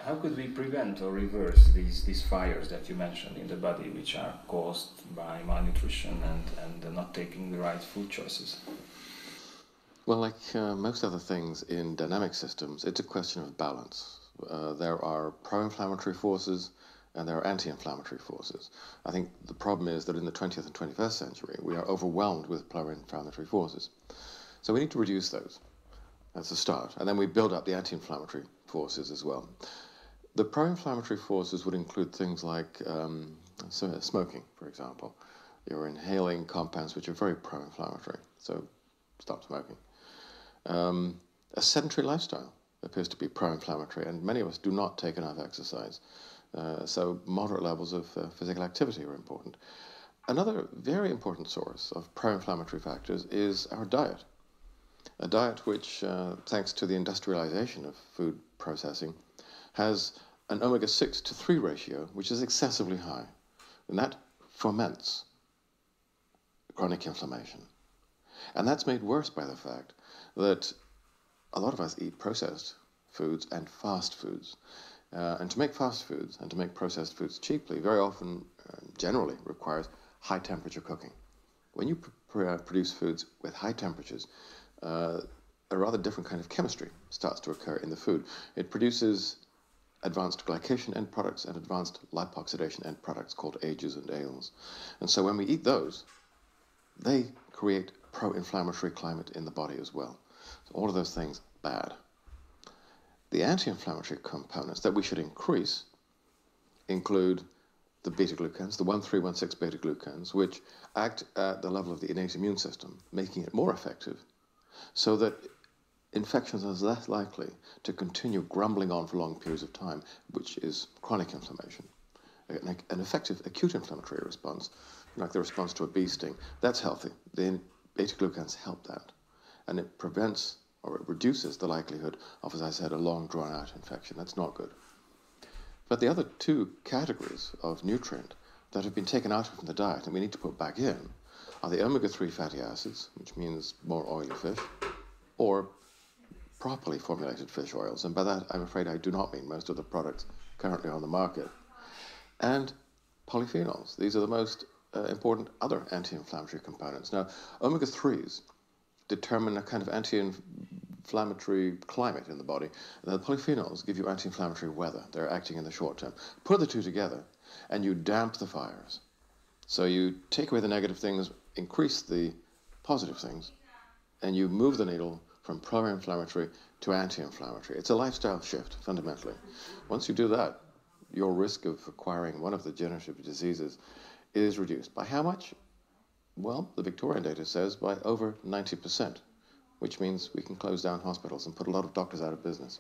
how could we prevent or reverse these fires that you mentioned in the body, which are caused by malnutrition and not taking the right food choices? Well, like most other things in dynamic systems, it's a question of balance. There are pro-inflammatory forces and there are anti-inflammatory forces. I think the problem is that in the 20th and 21st century, we are overwhelmed with pro-inflammatory forces. So we need to reduce those. That's a start. And then we build up the anti-inflammatory forces as well. The pro-inflammatory forces would include things like smoking, for example. You're inhaling compounds which are very pro-inflammatory, so stop smoking. A sedentary lifestyle appears to be pro-inflammatory, and many of us do not take enough exercise. So moderate levels of physical activity are important. Another very important source of pro-inflammatory factors is our diet. A diet which, thanks to the industrialization of food processing, has an omega-6 to 3 ratio, which is excessively high. And that foments chronic inflammation. And that's made worse by the fact that a lot of us eat processed foods and fast foods. And to make fast foods and to make processed foods cheaply very often, generally, requires high temperature cooking. When you produce foods with high temperatures, a rather different kind of chemistry starts to occur in the food. It produces advanced glycation end products and advanced lipoxidation end products called AGEs and ales. And so when we eat those, they create pro-inflammatory climate in the body as well. So all of those things, bad. The anti-inflammatory components that we should increase include the beta-glucans, the 1,3,1,6 beta-glucans, which act at the level of the innate immune system, making it more effective, so that infections are less likely to continue grumbling on for long periods of time, which is chronic inflammation. An effective acute inflammatory response, like the response to a bee sting, that's healthy. The beta-glucans help that. And it prevents or it reduces the likelihood of, as I said, a long drawn-out infection. That's not good. But the other two categories of nutrient that have been taken out from the diet and we need to put back in are the omega-3 fatty acids, which means more oily fish, or properly formulated fish oils. And by that, I'm afraid I do not mean most of the products currently on the market. And polyphenols. These are the most important other anti-inflammatory components. Now, omega-3s determine a kind of anti-inflammatory climate in the body. The polyphenols give you anti-inflammatory weather. They're acting in the short term. Put the two together and you damp the fires. So you take away the negative things, increase the positive things, and you move the needle from pro-inflammatory to anti-inflammatory. It's a lifestyle shift, fundamentally. Once you do that, your risk of acquiring one of the degenerative diseases is reduced. By how much? Well, the Victorian data says by over 90%, which means we can close down hospitals and put a lot of doctors out of business.